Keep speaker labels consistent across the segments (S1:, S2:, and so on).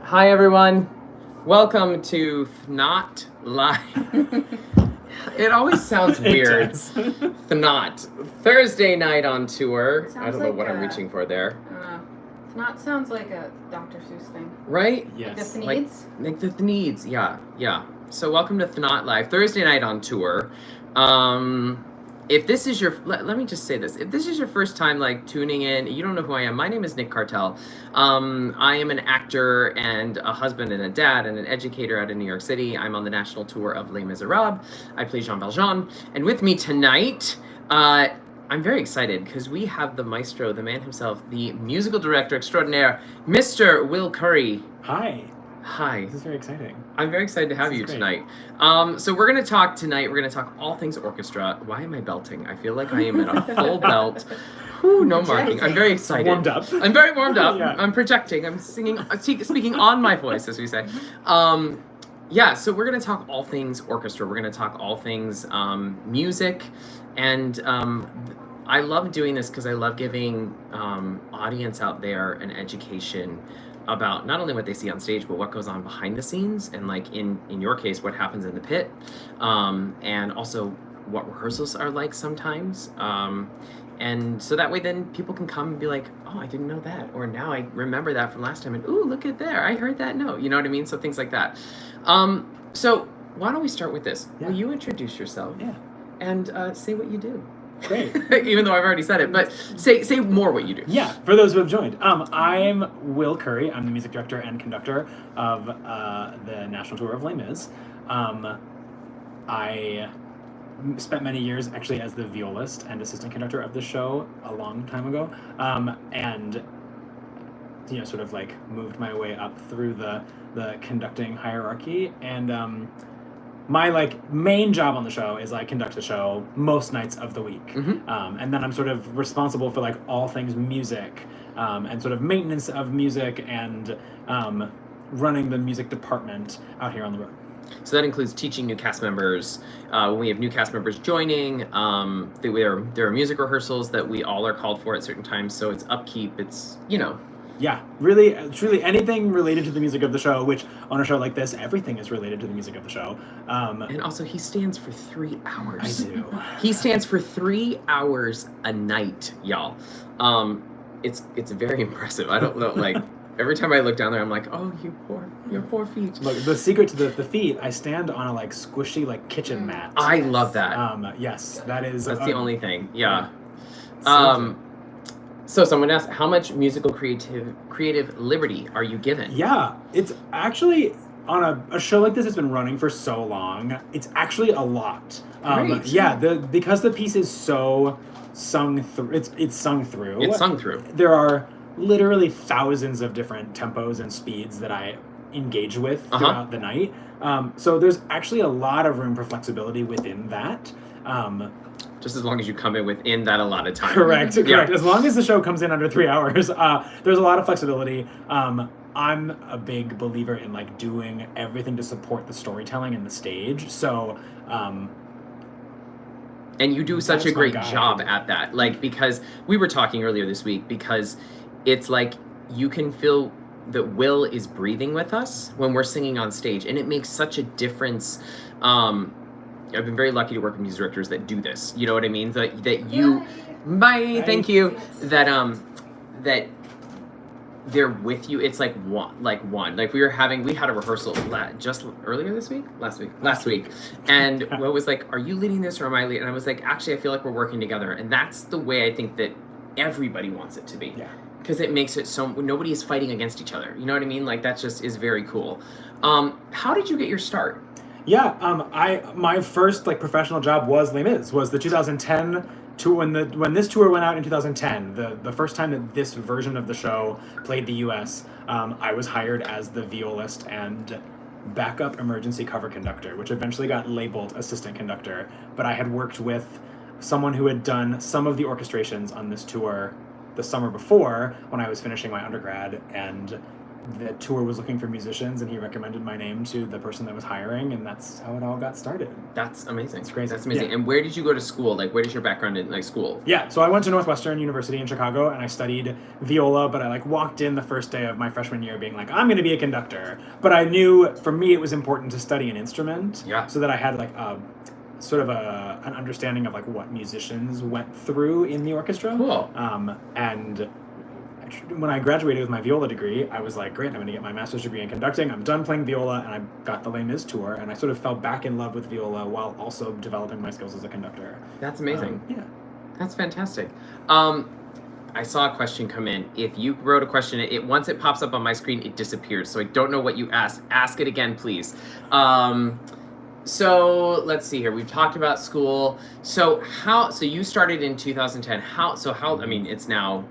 S1: Hi everyone, welcome to ThNOT Live. It always sounds weird. ThNOT. Thursday night on tour. I don't know what I'm reaching for there.
S2: ThNOT sounds like a Dr. Seuss thing.
S1: Right?
S2: Yes.
S1: Like the ThNEEDs, yeah. So welcome to ThNOT Live, Thursday night on tour. If this is your, let me just say this. If this is your first time tuning in, you don't know who I am. My name is Nick Cartell. I am an actor and a husband and a dad and an educator out in New York City. I'm on the national tour of Les Miserables. I play Jean Valjean. And with me tonight, I'm very excited because we have the Maestro, the man himself, the musical director extraordinaire, Mr. Will Curry.
S3: Hi.
S1: Hi.
S3: This is very exciting.
S1: I'm very excited to have you tonight. So we're going to talk tonight, we're going to talk all things orchestra. Why am I belting? I feel like I am in a full belt. Whew, no marking. I'm very excited.
S3: Warmed up.
S1: I'm very warmed up.
S3: Yeah.
S1: I'm projecting. I'm singing, speaking on my voice, as we say. So we're going to talk all things orchestra. We're going to talk all things music. And I love doing this because I love giving audience out there an education about not only what they see on stage, but what goes on behind the scenes, and in your case, what happens in the pit, and also what rehearsals are like sometimes. And so that way then people can come and be like, oh, I didn't know that, or now I remember that from last time, and ooh, look at there, I heard that note, you know what I mean? So things like that. So why don't we start with this?
S3: Yeah.
S1: Will you introduce yourself?
S3: Yeah.
S1: And say what you do.
S3: Great.
S1: Even though I've already said it, but say more what you do.
S3: Yeah, for those who have joined. I'm Will Curry. I'm the music director and conductor of the national tour of Les Mis. I spent many years actually as the violist and assistant conductor of the show a long time ago, and sort of moved my way up through the conducting hierarchy. And my main job on the show is I conduct the show most nights of the week.
S1: Mm-hmm.
S3: And then I'm sort of responsible for all things music, and sort of maintenance of music, and running the music department out here on the road.
S1: So that includes teaching new cast members. When we have new cast members joining, there are music rehearsals that we all are called for at certain times. So it's upkeep. It's
S3: Yeah, really, truly anything related to the music of the show, which on a show like this, everything is related to the music of the show.
S1: And also, he stands for 3 hours.
S3: I do.
S1: He stands for 3 hours a night, y'all. It's very impressive. I don't know, every time I look down there, I'm like, oh, your poor feet.
S3: Look, the secret to the feet, I stand on a squishy kitchen mat.
S1: I love that.
S3: Yes, that's
S1: the only thing. Yeah.
S3: So
S1: someone asked, how much musical creative liberty are you given?
S3: Yeah, it's actually, on a show like this that's been running for so long, it's actually a lot.
S1: Great.
S3: Yeah, because the piece is so sung through, it's sung through.
S1: It's sung through.
S3: There are literally thousands of different tempos and speeds that I engage with throughout the night. So there's actually a lot of room for flexibility within that.
S1: Just as long as you come in within that allotted time.
S3: Correct.
S1: Yeah.
S3: As long as the show comes in under 3 hours, there's a lot of flexibility. I'm a big believer in doing everything to support the storytelling and the stage. So,
S1: and you do such a great job at that. Because we were talking earlier this week, because it's you can feel that Will is breathing with us when we're singing on stage, and it makes such a difference. I've been very lucky to work with music directors that do this. You know what I mean? That you, thank you. That they're with you. It's one. We had a rehearsal just earlier this week, last week, and Will was like, "Are you leading this or am I leading?" And I was like, "Actually, I feel like we're working together," and that's the way I think that everybody wants it to be.
S3: Yeah.
S1: Because it makes it so nobody is fighting against each other. You know what I mean? That just is very cool. How did you get your start?
S3: Yeah, my first professional job was Les Mis, was the 2010 tour. When this tour went out in 2010, the first time that this version of the show played the U.S., I was hired as the violist and backup emergency cover conductor, which eventually got labeled assistant conductor. But I had worked with someone who had done some of the orchestrations on this tour the summer before when I was finishing my undergrad, and the tour was looking for musicians, and he recommended my name to the person that was hiring, and that's how it all got started.
S1: That's amazing.
S3: It's crazy.
S1: That's amazing.
S3: Yeah.
S1: And where did you go to school? Like, where's your background in school?
S3: Yeah, so I went to Northwestern University in Chicago, and I studied viola, but I walked in the first day of my freshman year being like, I'm going to be a conductor. But I knew for me it was important to study an instrument, so that I had sort of an understanding of what musicians went through in the orchestra.
S1: Cool.
S3: And when I graduated with my viola degree, I was like, great, I'm going to get my master's degree in conducting. I'm done playing viola, and I got the Les Mis tour, and I sort of fell back in love with viola while also developing my skills as a conductor.
S1: That's amazing.
S3: Yeah.
S1: That's fantastic. I saw a question come in. If you wrote a question, once it pops up on my screen, it disappears. So I don't know what you asked. Ask it again, please. So let's see here. We've talked about school. So you started in 2010. I mean, it's now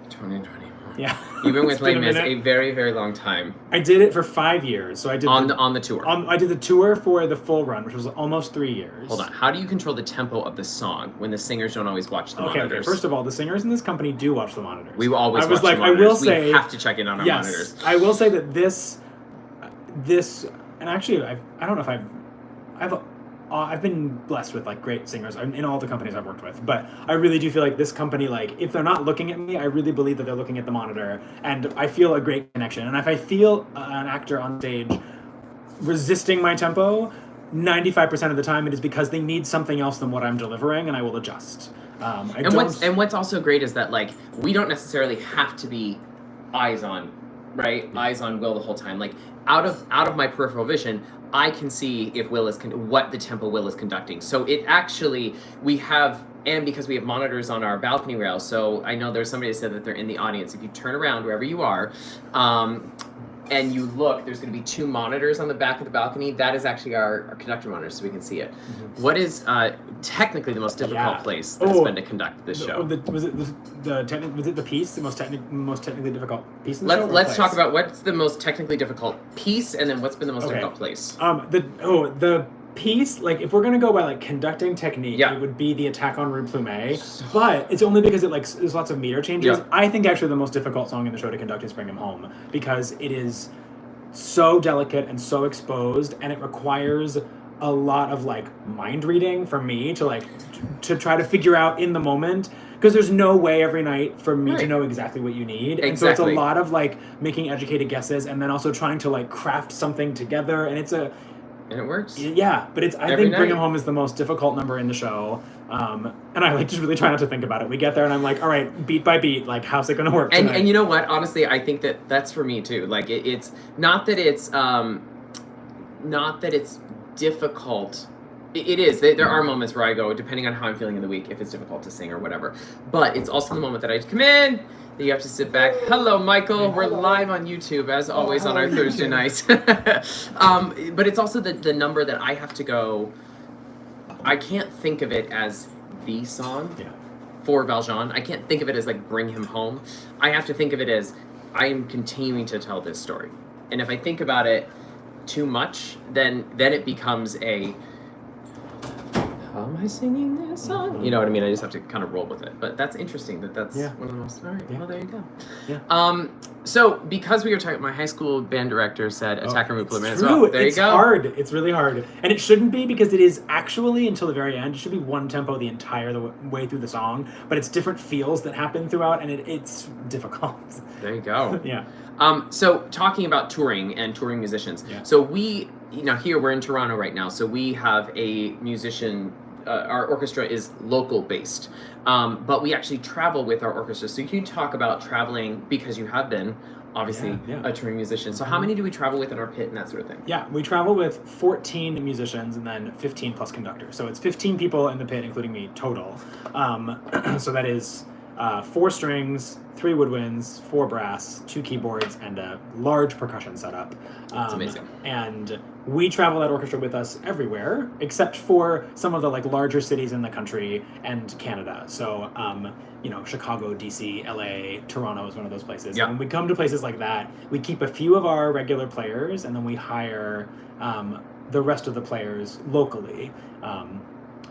S1: 2021.
S3: Yeah.
S1: You've been with Les Mis
S3: a
S1: a very, very long time.
S3: I did it for 5 years. So I did
S1: on the tour.
S3: I did the tour for the full run, which was almost 3 years.
S1: Hold on. How do you control the tempo of the song when the singers don't always watch the monitors?
S3: Okay. First of all, the singers in this company do watch the monitors.
S1: We always watch the monitors.
S3: I will say,
S1: we have to check in on our monitors.
S3: I will say that this, and actually, I don't know if I've been blessed with great singers in all the companies I've worked with, but I really do feel like this company, if they're not looking at me, I really believe that they're looking at the monitor, and I feel a great connection. And if I feel an actor on stage resisting my tempo, 95% of the time it is because they need something else than what I'm delivering, and I will adjust.
S1: What's also great is that we don't necessarily have to be eyes on, right? Eyes on Will the whole time. Out of my peripheral vision, I can see if Will is what the tempo Will is conducting. So it actually because we have monitors on our balcony rail. So I know there's somebody that said that they're in the audience. If you turn around wherever you are, and you look, there's going to be 2 monitors on the back of the balcony. That is actually our conductor monitor, so we can see it. Mm-hmm. What is technically the most difficult place that's been to conduct this show?
S3: Was it the piece, the most technically difficult piece in the show?
S1: Let's talk about what's the most technically difficult piece, and then what's been the most difficult place.
S3: The piece, if we're gonna go by conducting technique, it would be the attack on Rue Plumet, but it's only because there's lots of meter changes.
S1: Yeah.
S3: I think actually the most difficult song in the show to conduct is Bring Him Home, because it is so delicate and so exposed, and it requires a lot of mind reading for me to try to figure out in the moment, because there's no way every night for me to know exactly what you need.
S1: Exactly.
S3: And so it's a lot of making educated guesses, and then also trying to craft something together, and
S1: and it works.
S3: Yeah, but I think Bring Him Home is the most difficult number in the show. And I just really try not to think about it. We get there and I'm like, all right, beat by beat, how's it going to work tonight?
S1: And you know what? Honestly, I think that's for me too. It's not that it's difficult. It is. There are moments where I go, depending on how I'm feeling in the week, if it's difficult to sing or whatever. But it's also the moment that I come in, that you have to sit back. Hello, Michael. We're live on YouTube, as always, on our Thursday nights. But it's also the number that I have to go. I can't think of it as the song for Valjean. I can't think of it as Bring Him Home. I have to think of it as I am continuing to tell this story. And if I think about it too much, then it becomes a... How am I singing this song? You know what I mean? I just have to kind of roll with it. But that's interesting that's one of the most... All right, well, there you go. Yeah. So, because we were talking... My high school band director said Attack on Rue Plumet as well. There you go.
S3: It's hard. It's really hard. And it shouldn't be, because it is actually, until the very end, it should be one tempo the entire way through the song. But it's different feels that happen throughout, and it's difficult.
S1: There you go.
S3: Yeah.
S1: So, talking about touring and touring musicians. Yeah. So, here we're in Toronto right now, so we have a musician, our orchestra is local based, but we actually travel with our orchestra. So you can talk about traveling, because you have been obviously a touring musician. So how many do we travel with in our pit and that sort of thing? Yeah,
S3: we travel with 14 musicians and then 15 plus conductors. So it's 15 people in the pit, including me, total. So that is 4 strings, 3 woodwinds, 4 brass, 2 keyboards, and a large percussion setup.
S1: That's amazing.
S3: And we travel that orchestra with us everywhere, except for some of the larger cities in the country and Canada. So, Chicago, DC, LA, Toronto is one of those places.
S1: Yep.
S3: And when we come to places like that, we keep a few of our regular players, and then we hire the rest of the players locally.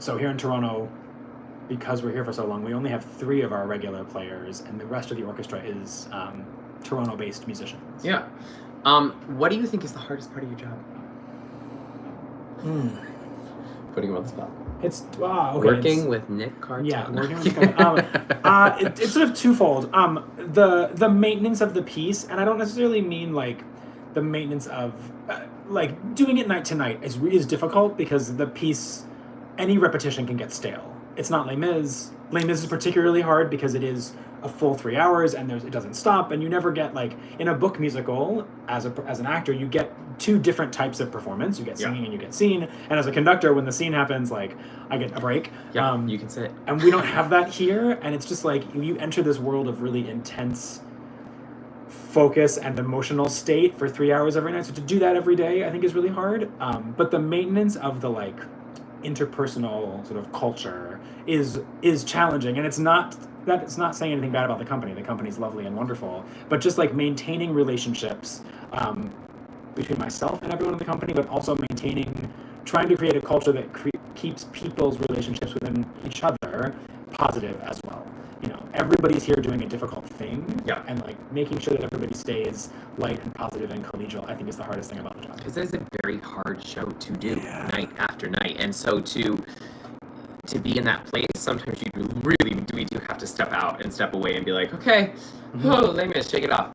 S3: So here in Toronto, because we're here for so long, we only have 3 of our regular players, and the rest of the orchestra is Toronto-based musicians.
S1: Yeah. What do you think is the hardest part of your job? Putting him on the spot.
S3: It's okay.
S1: Working with Nick Cartell.
S3: Yeah, working with Nick Cartell. It's sort of twofold. The maintenance of the piece, and I don't necessarily mean like the maintenance of like doing it night to night is difficult because the piece, any repetition can get stale. It's not Les Mis. Les Mis is particularly hard because it is a full 3 hours and it doesn't stop, and you never get like in a book musical as an actor you get two different types of performance. You get singing and you get scene, and as a conductor when the scene happens, like I get a break.
S1: Yeah, you can sit.
S3: And we don't have that here, and it's just like you enter this world of really intense focus and emotional state for 3 hours every night. So to do that every day I think is really hard. But the maintenance of the like interpersonal sort of culture is challenging, and it's not saying anything bad about the company. The company's lovely and wonderful, but just like maintaining relationships between myself and everyone in the company, but also trying to create a culture that keeps people's relationships within each other positive as well. You know, everybody's here doing a difficult thing, and like making sure that everybody stays light and positive and collegial, I think is the hardest thing about the job.
S1: Because it is a very hard show to do night after night, and so to be in that place, sometimes we do have to step out and step away and be like, okay, Les Mis, shake it off.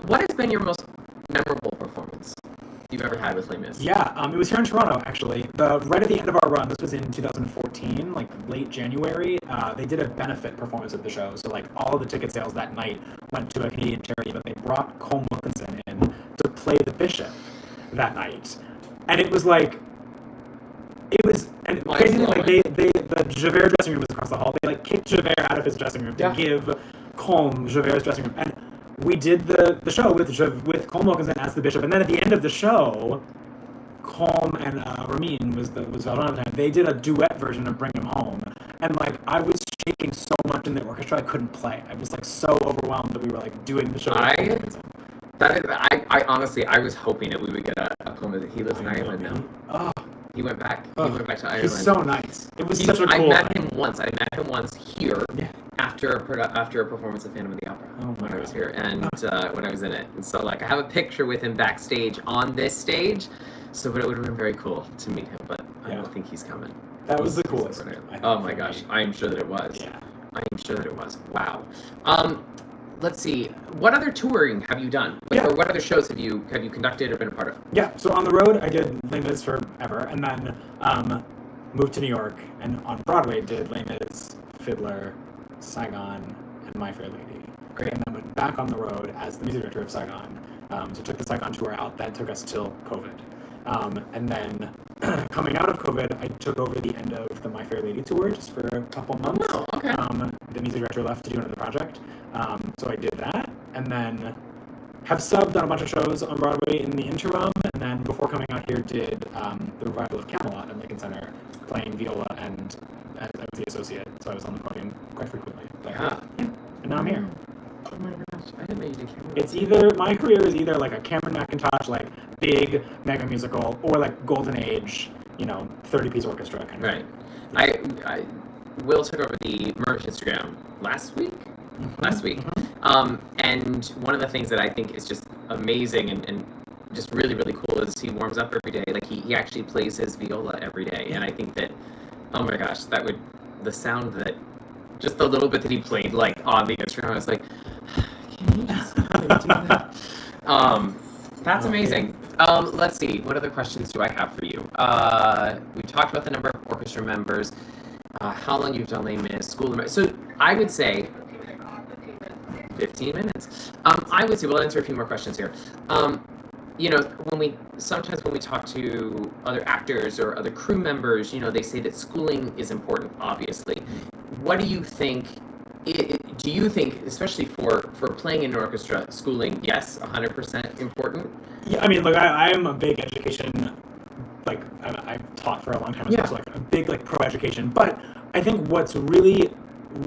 S1: What has been your most memorable performance you've ever had with Les Mis?
S3: It was here in Toronto, actually. Right at the end of our run, this was in 2014, like late January, they did a benefit performance of the show. So like all of the ticket sales that night went to a Canadian charity, but they brought Colm Wilkinson in to play the Bishop that night. And it was like, crazy, like the Javert dressing room was across the hall. They like kicked Javert out of his dressing room to give Colm Javert's dressing room. And we did the show with Colm Wilkinson as the Bishop, and then at the end of the show, Colm and Ramin was Valjean at the time. They did a duet version of "Bring Him Home," and like I was shaking so much in the orchestra I couldn't play. I was like so overwhelmed that we were like doing the show.
S1: I honestly, I was hoping that we would get a Colm. He lives in Ireland now.
S3: Oh.
S1: He went back. He went back to Ireland.
S3: He's so nice. It was such a cool.
S1: I met him once here after a performance of Phantom of the Opera when I was here and when I was in it. And so like I have a picture with him backstage on this stage. So but it would have been very cool to meet him, but I don't think he's coming.
S3: That was the coolest.
S1: Oh my gosh, I am sure that it was.
S3: Yeah.
S1: I am sure that it was. Wow. Let's see. What other touring have you done? Or what other shows have you conducted or been a part of? Yeah.
S3: So on the road, I did Les Mis forever, and then moved to New York, and on Broadway did Les Mis, Fiddler, Saigon, and My Fair Lady. Great. And then went back on the road as the music director of Saigon. So took the Saigon tour out. That took us till COVID. And then coming out of COVID, I took over the end of the My Fair Lady tour just for a couple months.
S1: Oh, okay.
S3: The music director left to do another project. So I did that, and then have subbed on a bunch of shows on Broadway in the interim, and then before coming out here did the revival of Camelot at Lincoln Center, playing viola, and I was the associate, so I was on the podium quite frequently. But, and now I'm here.
S1: Oh my gosh, I didn't know you did Camelot.
S3: It's either, my career is either like a Cameron Mackintosh, like big mega musical, or like Golden Age, 30-piece orchestra kind of
S1: thing. Right. Will took over the merch Instagram last week. And one of the things that I think is just amazing and just really, really cool is he warms up every day. Like he actually plays his viola every day. And I think that, oh my gosh, the sound that, just the little bit that he played like on the instrument, I was like, can you just really do that? That's amazing. Let's see, what other questions do I have for you? We talked about the number of orchestra members, how long you've done Les Mis, school. So I would say 15 minutes. I would say we'll answer a few more questions here. When we talk to other actors or other crew members, they say that schooling is important, obviously. What do you think? Do you think, especially for playing in an orchestra, schooling, yes, 100% important?
S3: Yeah, I mean, look, I am a big education, like, I've taught for a long time, so like a big, like, pro-education, but I think what's really,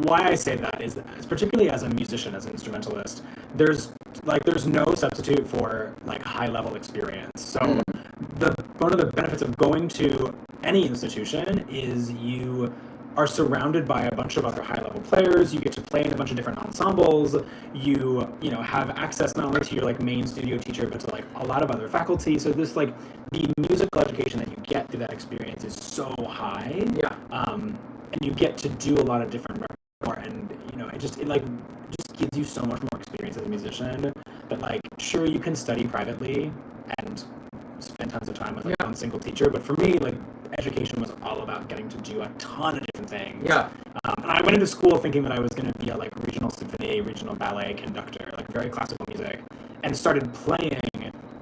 S3: why I say that is particularly as a musician, as an instrumentalist, there's no substitute for, like, high-level experience. So one of the benefits of going to any institution is you are surrounded by a bunch of other high-level players. You get to play in a bunch of different ensembles. You know, have access not only to your like main studio teacher, but to like a lot of other faculty. So this like the musical education that you get through that experience is so high.
S1: Yeah.
S3: And you get to do a lot of different repertoire, and you know, it just gives you so much more experience as a musician. But like, sure, you can study privately and spend tons of time with like one single teacher, but for me, like, education was all about getting to do a ton of different things.
S1: Yeah.
S3: And I went into school thinking that I was going to be a like regional symphony, regional ballet conductor, like very classical music, and started playing.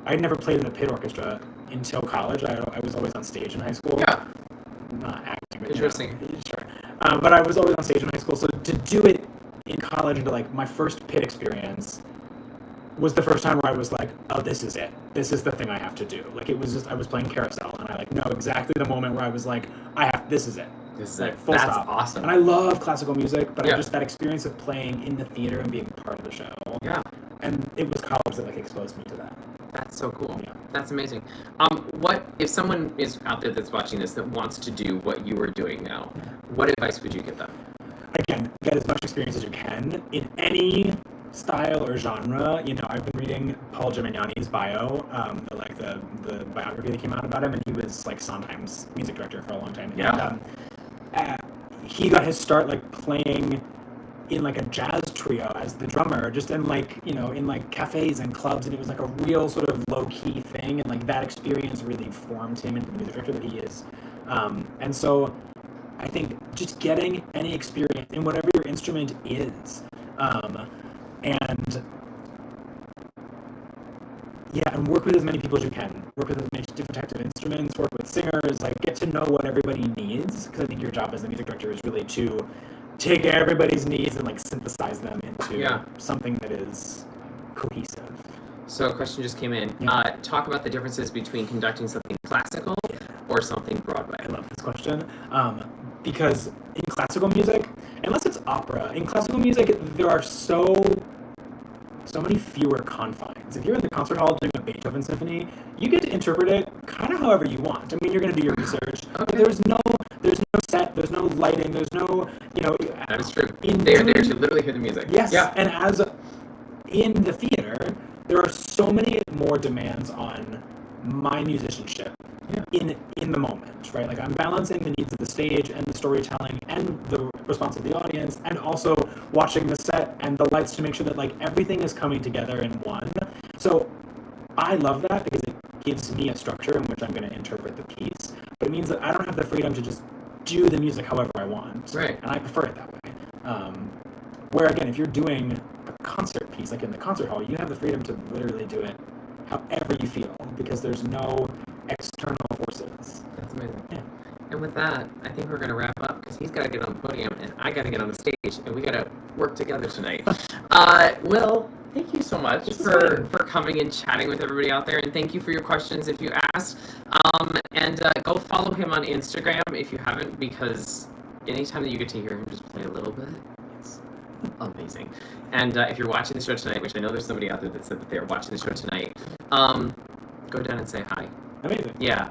S3: I had never played in a pit orchestra until college. I was always on stage in high school.
S1: Yeah.
S3: Not acting, but
S1: Interesting.
S3: Sure. But I was always on stage in high school, so to do it in college, into like my first pit experience, was the first time where I was like, oh, this is it. This is the thing I have to do. Like, it was just, I was playing Carousel, and I like know exactly the moment where I was like, this is it.
S1: This is
S3: like,
S1: it.
S3: full
S1: That's
S3: stop.
S1: awesome.
S3: And I love classical music, but
S1: Yeah.
S3: I just, that experience of playing in the theater and being part of the show.
S1: Yeah.
S3: And it was college that like exposed me to that.
S1: That's so cool.
S3: Yeah.
S1: That's amazing. What if someone is out there that's watching this that wants to do what you are doing now? What advice would you give them?
S3: Again, get as much experience as you can in any style or genre. You know, I've been reading Paul Gimignani's bio, the biography that came out about him, and he was like Sondheim's music director for a long time.
S1: Yeah.
S3: And he got his start like playing in like a jazz trio as the drummer, just in like, you know, in like cafes and clubs, and it was like a real sort of low-key thing, and like that experience really formed him into the music director that he is. And so I think just getting any experience in whatever your instrument is, and work with as many people as you can. Work with as many different types of instruments, work with singers, like get to know what everybody needs, because I think your job as the music director is really to take everybody's needs and like synthesize them into something that is cohesive.
S1: So a question just came in.
S3: Yeah.
S1: Talk about the differences between conducting something classical or something Broadway.
S3: I love this question. Because in classical music, unless it's opera, in classical music there are so many fewer confines. If you're in the concert hall doing a Beethoven symphony, you get to interpret it kind of however you want. I mean, you're going to do your research, but there's no set, there's no lighting, there's no, you know.
S1: That is true. They're there to literally hear the music.
S3: Yes.
S1: Yeah.
S3: And as in the theater, there are so many more demands on my musicianship in the moment, right? Like, I'm balancing the needs of the stage and the storytelling and the response of the audience, and also watching the set and the lights to make sure that like everything is coming together in one. So I love that because it gives me a structure in which I'm going to interpret the piece, but it means that I don't have the freedom to just do the music however I want,
S1: right?
S3: And I prefer it that way. Where again, if you're doing a concert piece, like in the concert hall, you have the freedom to literally do it however you feel, because there's no external forces.
S1: That's amazing.
S3: Yeah.
S1: And with that, I think we're going to wrap up, because he's got to get on the podium and I got to get on the stage, and we got to work together tonight. Will, thank you so much for coming and chatting with everybody out there, and thank you for your questions if you asked. And go follow him on Instagram if you haven't, because anytime that you get to hear him just play a little bit, it's amazing. And if you're watching the show tonight, which I know there's somebody out there that said that they were watching the show tonight, go down and say hi.
S3: Amazing.
S1: Yeah.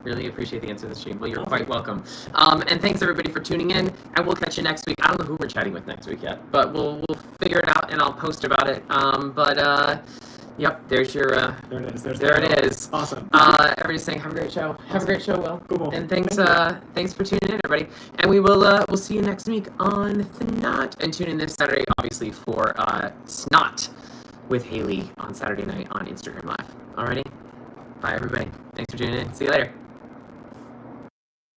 S1: Really appreciate the answer to the stream. Well, you're quite welcome. And thanks everybody for tuning in, and we'll catch you next week. I don't know who we're chatting with next week yet, but we'll figure it out and I'll post about it. Yep, there's your
S3: there it is.
S1: There it is.
S3: Awesome.
S1: Everybody's saying have a great show. Have a great show, Will.
S3: Cool.
S1: And thanks for tuning in, everybody. And we'll see you next week on ThNOT, and tune in this Saturday obviously for ThNOT with Haley on Saturday night on Instagram Live. Alrighty? Bye everybody. Thanks for tuning in. See you later.